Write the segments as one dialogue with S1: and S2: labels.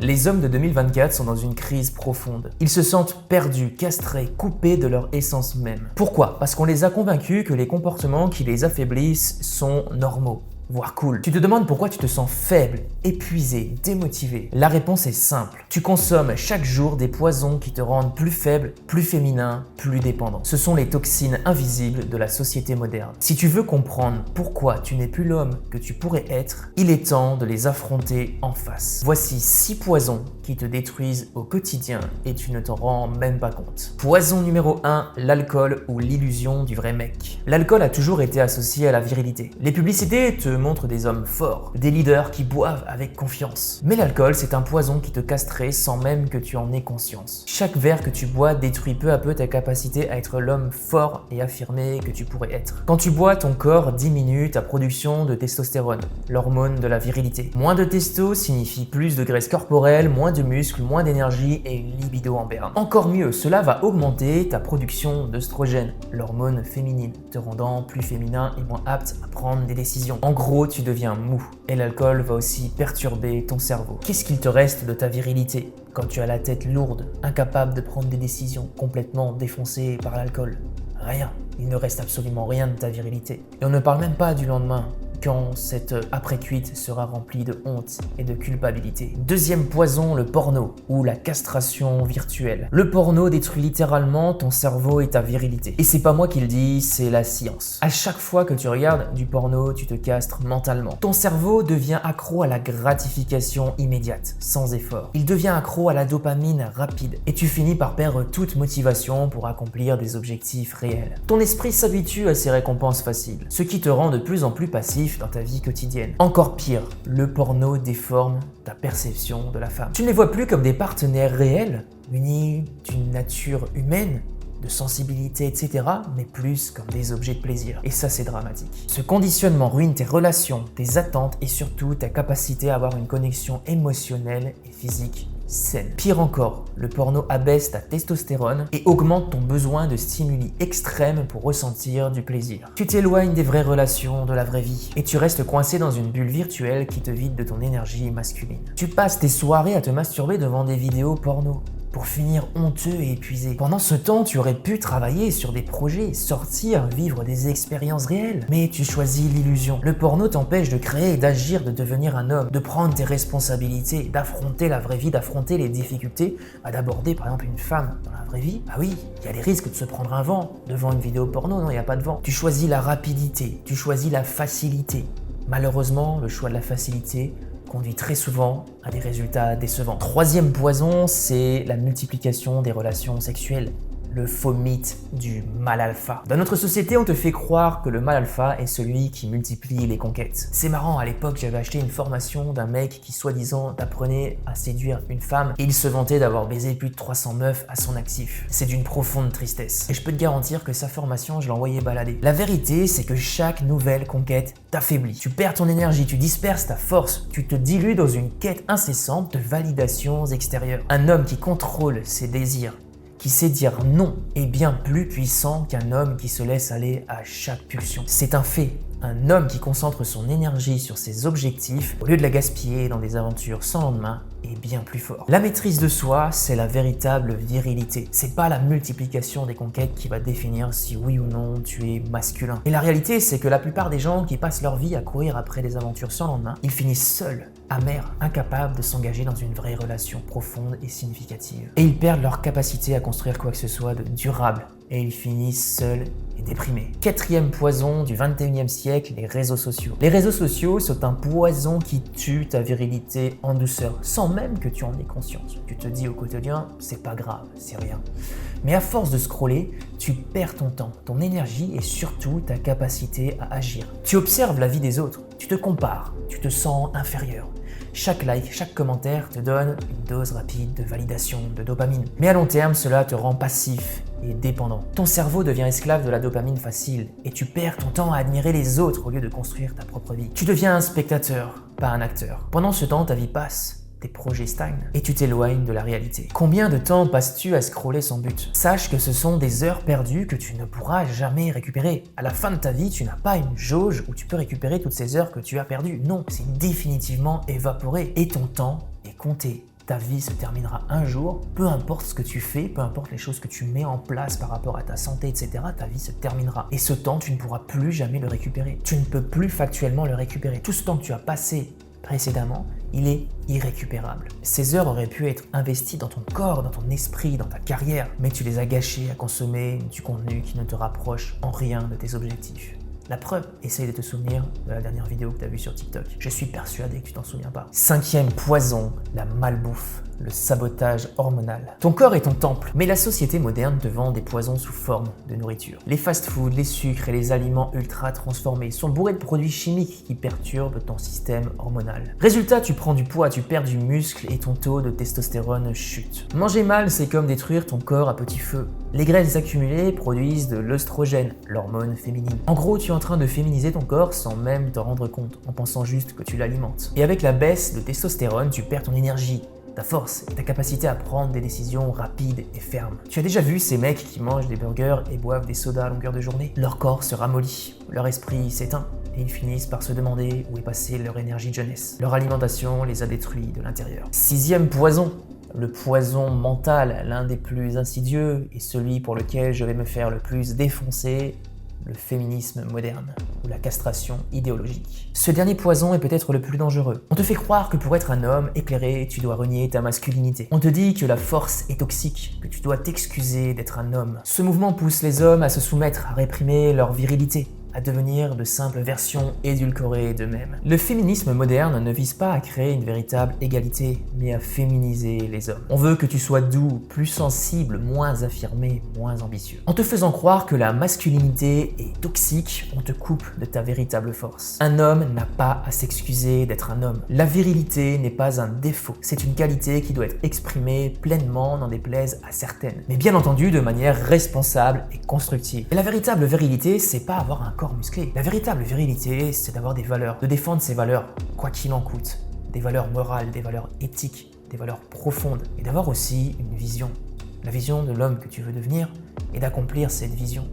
S1: Les hommes de 2024 sont dans une crise profonde. Ils se sentent perdus, castrés, coupés de leur essence même. Pourquoi? Parce qu'on les a convaincus que les comportements qui les affaiblissent sont normaux, voire cool. Tu te demandes pourquoi tu te sens faible, épuisé, démotivé. La réponse est simple. Tu consommes chaque jour des poisons qui te rendent plus faible, plus féminin, plus dépendant. Ce sont les toxines invisibles de la société moderne. Si tu veux comprendre pourquoi tu n'es plus l'homme que tu pourrais être, il est temps de les affronter en face. Voici 6 poisons qui te détruisent au quotidien et tu ne t'en rends même pas compte. Poison numéro 1, l'alcool ou l'illusion du vrai mec. L'alcool a toujours été associé à la virilité. Les publicités te montrent des hommes forts, des leaders qui boivent avec confiance. Mais l'alcool, c'est un poison qui te castrait sans même que tu en aies conscience. Chaque verre que tu bois détruit peu à peu ta capacité à être l'homme fort et affirmé que tu pourrais être. Quand tu bois, ton corps diminue ta production de testostérone, l'hormone de la virilité. Moins de testo signifie plus de graisse corporelle, moins de muscles, moins d'énergie et une libido en berne. Encore mieux, cela va augmenter ta production d'œstrogène, l'hormone féminine, te rendant plus féminin et moins apte à prendre des décisions. En gros, tu deviens mou et l'alcool va aussi perturber ton cerveau. Qu'est-ce qu'il te reste de ta virilité quand tu as la tête lourde, incapable de prendre des décisions, complètement défoncé par l'alcool? Rien. Il ne reste absolument rien de ta virilité. Et on ne parle même pas du lendemain, quand cette après-cuite sera remplie de honte et de culpabilité. Deuxième poison, le porno ou la castration virtuelle. Le porno détruit littéralement ton cerveau et ta virilité. Et c'est pas moi qui le dis, c'est la science. À chaque fois que tu regardes du porno, tu te castres mentalement. Ton cerveau devient accro à la gratification immédiate, sans effort. Il devient accro à la dopamine rapide et tu finis par perdre toute motivation pour accomplir des objectifs réels. Ton esprit s'habitue à ces récompenses faciles, ce qui te rend de plus en plus passif dans ta vie quotidienne. Encore pire, le porno déforme ta perception de la femme. Tu ne les vois plus comme des partenaires réels, unis d'une nature humaine, de sensibilité, etc., mais plus comme des objets de plaisir. Et ça, c'est dramatique. Ce conditionnement ruine tes relations, tes attentes et surtout ta capacité à avoir une connexion émotionnelle et physique saine. Pire encore, le porno abaisse ta testostérone et augmente ton besoin de stimuli extrêmes pour ressentir du plaisir. Tu t'éloignes des vraies relations, de la vraie vie, et tu restes coincé dans une bulle virtuelle qui te vide de ton énergie masculine. Tu passes tes soirées à te masturber devant des vidéos porno, pour finir honteux et épuisé. Pendant ce temps, tu aurais pu travailler sur des projets, sortir, vivre des expériences réelles. Mais tu choisis l'illusion. Le porno t'empêche de créer, d'agir, de devenir un homme, de prendre tes responsabilités, d'affronter la vraie vie, d'affronter les difficultés, d'aborder par exemple une femme dans la vraie vie. Ah oui, il y a les risques de se prendre un vent devant une vidéo porno, non, il n'y a pas de vent. Tu choisis la rapidité, tu choisis la facilité. Malheureusement, le choix de la facilité conduit très souvent à des résultats décevants. Troisième poison, c'est la multiplication des relations sexuelles. Le faux mythe du mâle alpha. Dans notre société, on te fait croire que le mâle alpha est celui qui multiplie les conquêtes. C'est marrant, à l'époque, j'avais acheté une formation d'un mec qui, soi-disant, apprenait à séduire une femme et il se vantait d'avoir baisé plus de 300 meufs à son actif. C'est d'une profonde tristesse. Et je peux te garantir que sa formation, je l'envoyais balader. La vérité, c'est que chaque nouvelle conquête t'affaiblit. Tu perds ton énergie, tu disperses ta force, tu te dilues dans une quête incessante de validations extérieures. Un homme qui contrôle ses désirs, qui sait dire non, est bien plus puissant qu'un homme qui se laisse aller à chaque pulsion. C'est un fait. Un homme qui concentre son énergie sur ses objectifs, au lieu de la gaspiller dans des aventures sans lendemain, est bien plus fort. La maîtrise de soi, c'est la véritable virilité. C'est pas la multiplication des conquêtes qui va définir si oui ou non tu es masculin. Et la réalité, c'est que la plupart des gens qui passent leur vie à courir après des aventures sans lendemain, ils finissent seuls, amers, incapables de s'engager dans une vraie relation profonde et significative. Et ils perdent leur capacité à construire quoi que ce soit de durable. Et ils finissent seuls et déprimés. Quatrième poison du 21e siècle, les réseaux sociaux. Les réseaux sociaux sont un poison qui tue ta virilité en douceur, sans même que tu en aies conscience. Tu te dis au quotidien, c'est pas grave, c'est rien. Mais à force de scroller, tu perds ton temps, ton énergie et surtout ta capacité à agir. Tu observes la vie des autres, tu te compares, tu te sens inférieur. Chaque like, chaque commentaire te donne une dose rapide de validation, de dopamine. Mais à long terme, cela te rend passif et dépendant. Ton cerveau devient esclave de la dopamine facile et tu perds ton temps à admirer les autres au lieu de construire ta propre vie. Tu deviens un spectateur, pas un acteur. Pendant ce temps, ta vie passe. Tes projets stagnent et tu t'éloignes de la réalité. Combien de temps passes-tu à scroller sans but? Sache que ce sont des heures perdues que tu ne pourras jamais récupérer. À la fin de ta vie, tu n'as pas une jauge où tu peux récupérer toutes ces heures que tu as perdues. Non, c'est définitivement évaporé et ton temps est compté. ta vie se terminera un jour, peu importe ce que tu fais, peu importe les choses que tu mets en place par rapport à ta santé, etc., ta vie se terminera. Et ce temps, tu ne pourras plus jamais le récupérer. Tu ne peux plus factuellement le récupérer. Tout ce temps que tu as passé précédemment, il est irrécupérable. Ces heures auraient pu être investies dans ton corps, dans ton esprit, dans ta carrière, mais tu les as gâchées à consommer du contenu qui ne te rapproche en rien de tes objectifs. La preuve, essaye de te souvenir de la dernière vidéo que tu as vue sur TikTok. Je suis persuadé que tu t'en souviens pas. 5e poison, la malbouffe, le sabotage hormonal. Ton corps est ton temple, mais la société moderne te vend des poisons sous forme de nourriture. Les fast-foods, les sucres et les aliments ultra transformés sont bourrés de produits chimiques qui perturbent ton système hormonal. Résultat, tu prends du poids, tu perds du muscle et ton taux de testostérone chute. Manger mal, c'est comme détruire ton corps à petit feu. Les graisses accumulées produisent de l'œstrogène, l'hormone féminine. En gros, tu es en train de féminiser ton corps sans même t'en rendre compte, en pensant juste que tu l'alimentes. Et avec la baisse de testostérone, tu perds ton énergie, ta force et ta capacité à prendre des décisions rapides et fermes. Tu as déjà vu ces mecs qui mangent des burgers et boivent des sodas à longueur de journée? Leur corps se ramollit, leur esprit s'éteint et ils finissent par se demander où est passée leur énergie de jeunesse. Leur alimentation les a détruits de l'intérieur. 6e poison. Le poison mental, l'un des plus insidieux et celui pour lequel je vais me faire le plus défoncer, le féminisme moderne ou la castration idéologique. Ce dernier poison est peut-être le plus dangereux. On te fait croire que pour être un homme éclairé, tu dois renier ta masculinité. On te dit que la force est toxique, que tu dois t'excuser d'être un homme. Ce mouvement pousse les hommes à se soumettre, à réprimer leur virilité, à devenir de simples versions édulcorées d'eux-mêmes. Le féminisme moderne ne vise pas à créer une véritable égalité, mais à féminiser les hommes. On veut que tu sois doux, plus sensible, moins affirmé, moins ambitieux. En te faisant croire que la masculinité est toxique, on te coupe de ta véritable force. Un homme n'a pas à s'excuser d'être un homme. La virilité n'est pas un défaut, c'est une qualité qui doit être exprimée pleinement, n'en déplaise à certaines. Mais bien entendu de manière responsable et constructive. Et la véritable virilité, c'est pas avoir un corps musclé. La véritable virilité, c'est d'avoir des valeurs, de défendre ses valeurs, quoi qu'il en coûte. Des valeurs morales, des valeurs éthiques, des valeurs profondes. Et d'avoir aussi une vision. La vision de l'homme que tu veux devenir et d'accomplir cette vision.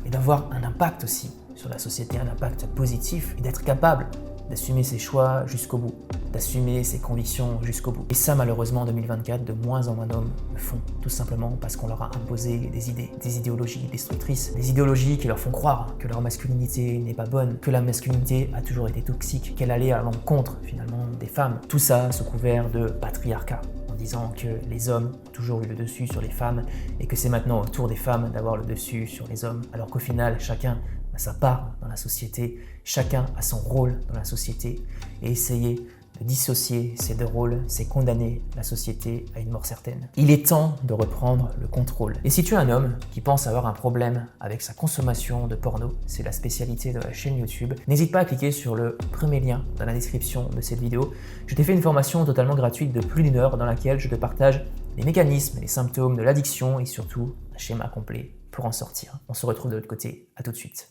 S1: Et d'avoir un impact aussi sur la société, un impact positif et d'être capable d'assumer ses choix jusqu'au bout, d'assumer ses convictions jusqu'au bout. Et ça, malheureusement, en 2024, de moins en moins d'hommes le font, tout simplement parce qu'on leur a imposé des idées, des idéologies destructrices, des idéologies qui leur font croire que leur masculinité n'est pas bonne, que la masculinité a toujours été toxique, qu'elle allait à l'encontre, finalement, des femmes. Tout ça sous couvert de patriarcat, en disant que les hommes ont toujours eu le dessus sur les femmes et que c'est maintenant au tour des femmes d'avoir le dessus sur les hommes, alors qu'au final, chacun a sa part dans la société, chacun a son rôle dans la société, et essayer de dissocier ces deux rôles, c'est condamner la société à une mort certaine. Il est temps de reprendre le contrôle. Et si tu es un homme qui pense avoir un problème avec sa consommation de porno, c'est la spécialité de la chaîne YouTube, n'hésite pas à cliquer sur le premier lien dans la description de cette vidéo. Je t'ai fait une formation totalement gratuite de plus d'1 heure dans laquelle je te partage les mécanismes et les symptômes de l'addiction et surtout un schéma complet pour en sortir. On se retrouve de l'autre côté, à tout de suite.